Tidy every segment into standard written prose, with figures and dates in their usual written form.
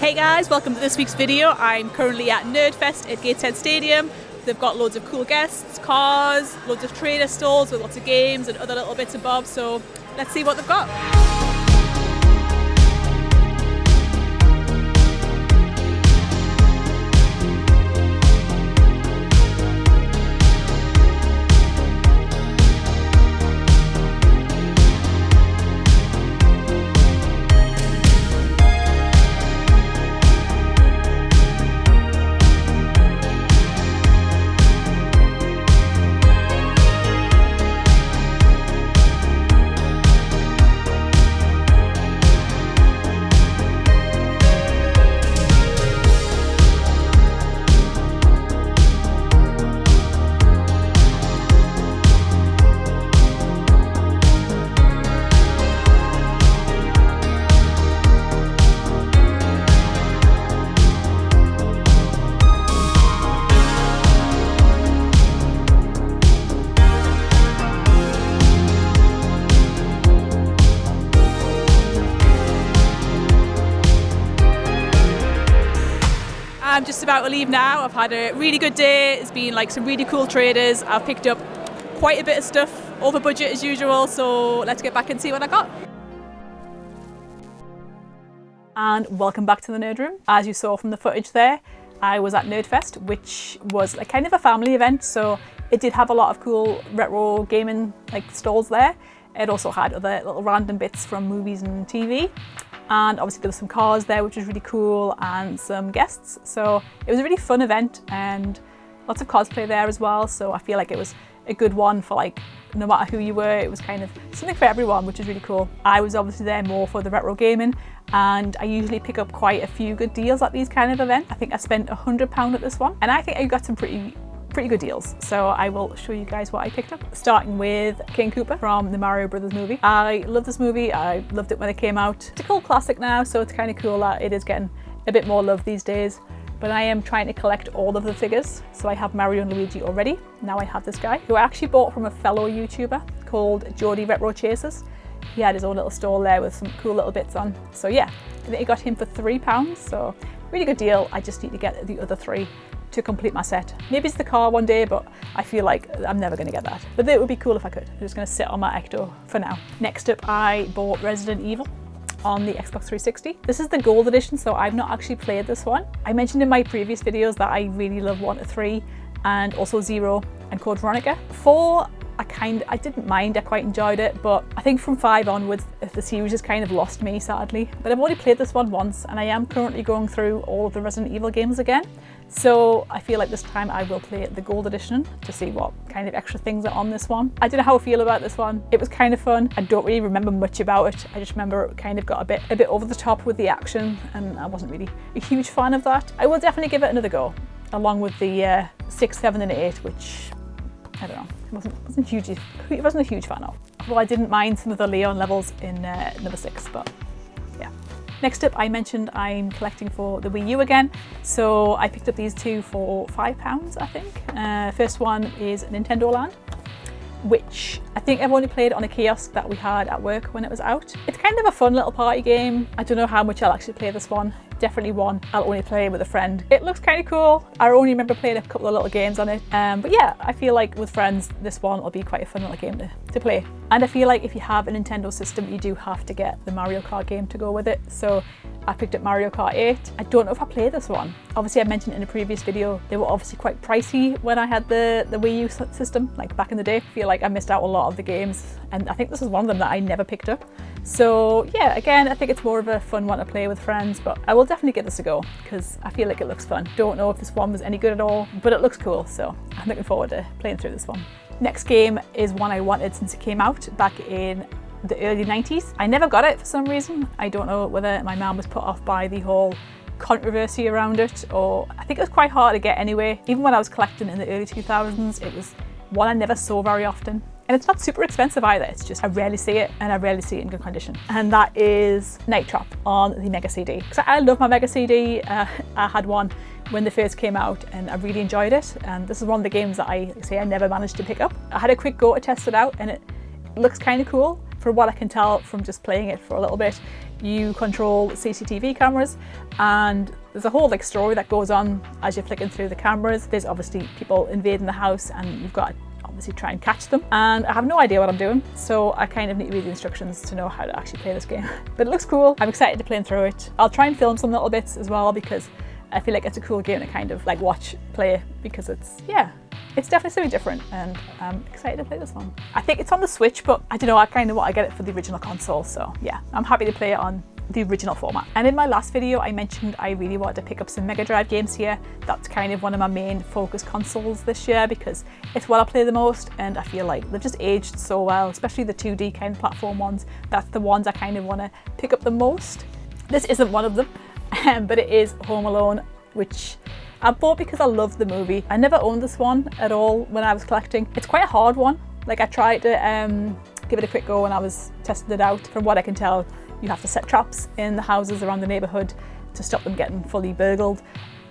Hey guys, welcome to this week's video. I'm currently at NerdFest at Gateshead Stadium. They've got loads of cool guests, cars, loads of trader stalls with lots of games and other little bits and bobs, so let's see what they've got. I'm just about to leave now. I've had a really good day. It's been like some really cool traders. I've picked up quite a bit of stuff, over budget as usual, so let's get back and see what I got. And welcome back to the Nerd Room. As you saw from the footage there, I was at NerdFest, which was like kind of a family event, so it did have a lot of cool retro gaming like stalls there. It also had other little random bits from movies and TV. And obviously there were some cars there, which was really cool, and some guests. So it was a really fun event and lots of cosplay there as well. So I feel like it was a good one for like, no matter who you were, it was kind of something for everyone, which is really cool. I was obviously there more for the retro gaming, and I usually pick up quite a few good deals at these kind of events. I think I spent £100 at this one, and I think I got some pretty good deals. So I will show you guys what I picked up. Starting with King Koopa from the Mario Brothers movie. I love this movie. I loved it when it came out. It's a cool classic now, so it's kind of cool that it is getting a bit more love these days. But I am trying to collect all of the figures. So I have Mario and Luigi already. Now I have this guy, who I actually bought from a fellow YouTuber called Geordie Retro Chasers. He had his own little stall there with some cool little bits on. So yeah, I think I got him for £3, so really good deal. I just need to get the other 3 to complete my set. Maybe it's the car one day, but I feel like I'm never going to get that. But it would be cool if I could. I'm just going to sit on my Ecto for now. Next up, I bought Resident Evil on the Xbox 360. This is the gold edition, so I've not actually played this one. I mentioned in my previous videos that I really love 1 to 3 and also 0 and Code Veronica. 4, I didn't mind, I quite enjoyed it, but I think from 5 onwards, the series has kind of lost me, sadly. But I've already played this one once, and I am currently going through all of the Resident Evil games again. So I feel like this time I will play the gold edition to see what kind of extra things are on this one. I don't know how I feel about this one. It was kind of fun. I don't really remember much about it. I just remember it kind of got a bit over the top with the action, and I wasn't really a huge fan of that. I will definitely give it another go, along with the 6, 7 and 8, which I don't know, wasn't a huge fan of. Well, I didn't mind some of the Leon levels in number 6, but yeah. Next up, I mentioned I'm collecting for the Wii U again, so I picked up these 2 for £5, I think. First one is Nintendo Land, which I think I've only played on a kiosk that we had at work when it was out. It's kind of a fun little party game. I don't know how much I'll actually play this one. Definitely one I'll only play with a friend. It looks kind of cool. I only remember playing a couple of little games on it. But yeah, I feel like with friends, this one will be quite a fun little game to play. And I feel like if you have a Nintendo system, you do have to get the Mario Kart game to go with it. So I picked up Mario Kart 8. I don't know if I played this one. Obviously, I mentioned in a previous video, they were obviously quite pricey when I had the Wii U system, like back in the day. I feel like I missed out a lot of the games, and I think this is one of them that I never picked up. So yeah, again, I think it's more of a fun one to play with friends, but I will definitely give this a go because I feel like it looks fun. Don't know if this one was any good at all, but it looks cool, so I'm looking forward to playing through this one. Next game is one I wanted since it came out back in the early 90s. I never got it for some reason. I don't know whether my mum was put off by the whole controversy around it, or I think it was quite hard to get anyway. Even when I was collecting in the early 2000s, it was one I never saw very often. And it's not super expensive either, it's just I rarely see it, and I rarely see it in good condition. And that is Night Trap on the Mega CD. Because I love my Mega CD. I had one when they first came out and I really enjoyed it. And this is one of the games that I never managed to pick up. I had a quick go to test it out and it looks kind of cool. from what I can tell from just playing it for a little bit, you control CCTV cameras, and there's a whole like story that goes on as you're flicking through the cameras. There's obviously people invading the house and you've got to obviously try and catch them, and I have no idea what I'm doing, so I kind of need to read the instructions to know how to actually play this game. But it looks cool. I'm excited to play through it. I'll try and film some little bits as well, because I feel like it's a cool game to kind of like watch play, because it's definitely something different, and I'm excited to play this one. I think it's on the Switch, but I don't know, I kind of want to get it for the original console, so yeah, I'm happy to play it on the original format. And in my last video I mentioned I really wanted to pick up some Mega Drive games here. That's kind of one of my main focus consoles this year, because it's what I play the most, and I feel like they've just aged so well, especially the 2D kind of platform ones. That's the ones I kind of want to pick up the most. This isn't one of them, but it is Home Alone, which I bought because I love the movie. I never owned this one at all when I was collecting. It's quite a hard one. Like, I tried to give it a quick go when I was testing it out. From what I can tell, you have to set traps in the houses around the neighbourhood to stop them getting fully burgled.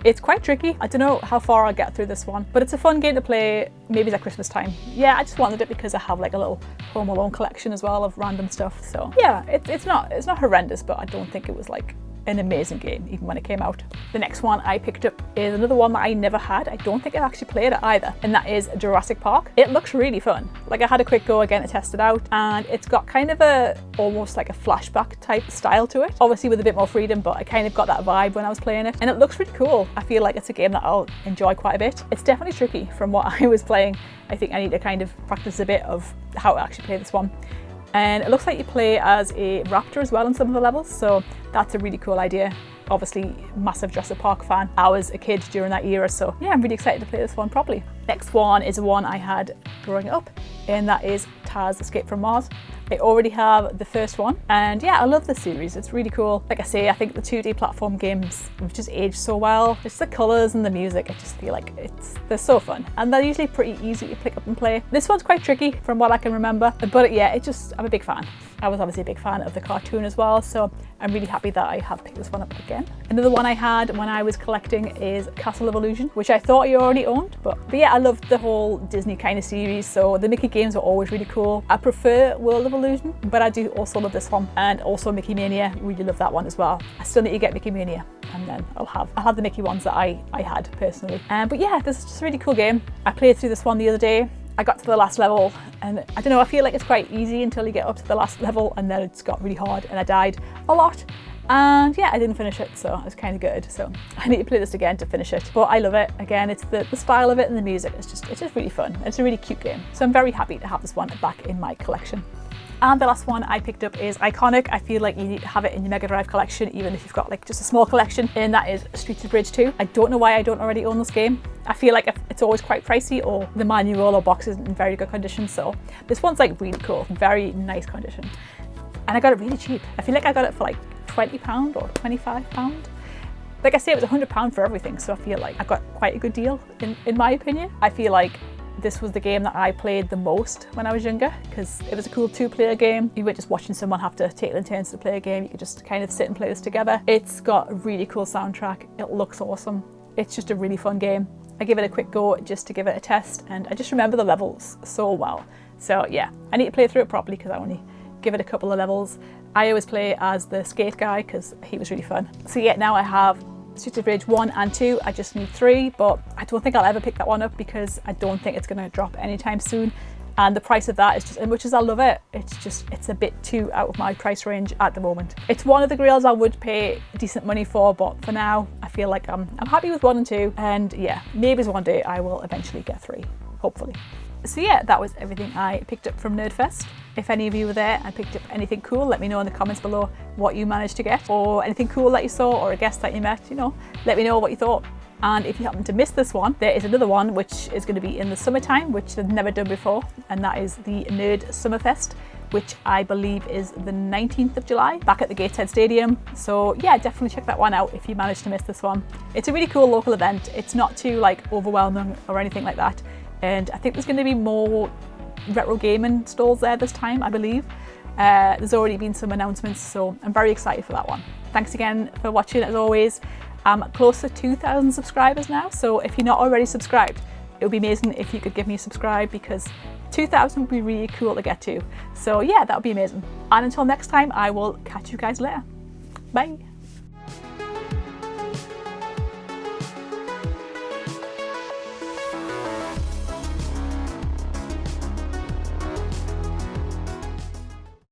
It's quite tricky. I don't know how far I'll get through this one, but it's a fun game to play maybe at Christmas time. Yeah, I just wanted it because I have like a little Home Alone collection as well of random stuff. So yeah, it's not horrendous, but I don't think it was like an amazing game even when it came out. The next one I picked up is another one that I never had. I don't think I've actually played it either, and that is Jurassic Park. It looks really fun. Like, I had a quick go again to test it out, and it's got kind of a almost like a flashback type style to it, obviously with a bit more freedom, but I kind of got that vibe when I was playing it, and it looks really cool. I feel like it's a game that I'll enjoy quite a bit. It's definitely tricky from what I was playing. I think I need to kind of practice a bit of how to actually play this one. And it looks like you play as a raptor as well in some of the levels, so that's a really cool idea. Obviously, massive Jurassic Park fan. I was a kid during that era, so yeah, I'm really excited to play this one properly. Next one is one I had growing up, and that is Taz Escape from Mars. I already have the first one, and yeah, I love the series. It's really cool. Like I say, I think the 2D platform games have just aged so well. Just the colours and the music, I just feel like they're so fun, and they're usually pretty easy to pick up and play. This one's quite tricky from what I can remember, but yeah, I'm a big fan. I was obviously a big fan of the cartoon as well, so I'm really happy that I have picked this one up again. Another one I had when I was collecting is Castle of Illusion, which I thought you already owned, but yeah, I loved the whole Disney kind of series, so the Mickey games are always really cool. I prefer World of Illusion, but I do also love this one, and also Mickey Mania. Really love that one as well. I still need to get Mickey Mania, and then I'll have the Mickey ones that I had personally. But yeah, this is just a really cool game. I played through this one the other day. I got to the last level, and I don't know, I feel like it's quite easy until you get up to the last level, and then it's got really hard, and I died a lot. And yeah, I didn't finish it, so I was kind of good. So I need to play this again to finish it. But I love it. Again, it's the style of it and the music. It's just really fun. It's a really cute game. So I'm very happy to have this one back in my collection. And the last one I picked up is iconic. I feel like you need to have it in your Mega Drive collection, even if you've got like just a small collection, and that is Streets of Rage 2. I don't know why I don't already own this game. I feel like it's always quite pricey, or the manual or box isn't in very good condition. So this one's like really cool, very nice condition. And I got it really cheap. I feel like I got it for like £20 or £25. Like I say, it was £100 for everything. So I feel like I got quite a good deal in my opinion. I feel like this was the game that I played the most when I was younger, because it was a cool two-player game. You weren't just watching someone have to take their turns to play a game. You could just kind of sit and play this together. It's got a really cool soundtrack. It looks awesome. It's just a really fun game. I give it a quick go just to give it a test, and I just remember the levels so well. So yeah, I need to play through it properly because I only give it a couple of levels. I always play as the skate guy because he was really fun. So yeah, now I have Streets of Rage 1 and 2, I just need 3, but I don't think I'll ever pick that one up because I don't think it's going to drop anytime soon. And the price of that is just, as much as I love it, it's a bit too out of my price range at the moment. It's one of the grails I would pay decent money for, but for now, I feel like I'm happy with 1 and 2. And yeah, maybe one day I will eventually get 3, hopefully. So yeah, that was everything I picked up from NerdFest. If any of you were there and picked up anything cool, let me know in the comments below what you managed to get, or anything cool that you saw, or a guest that you met, let me know what you thought. And if you happen to miss this one, there is another one which is going to be in the summertime, which they've never done before, and that is the Nerd Summerfest, which I believe is the 19th of July, back at the Gateshead Stadium. So yeah, definitely check that one out if you managed to miss this one. It's a really cool local event. It's not too like overwhelming or anything like that. And I think there's going to be more retro gaming stalls there this time, I believe. There's already been some announcements, so I'm very excited for that one. Thanks again for watching, as always. I'm close to 2,000 subscribers now, so if you're not already subscribed, it would be amazing if you could give me a subscribe, because 2,000 would be really cool to get to. So yeah, that would be amazing. And until next time, I will catch you guys later. Bye.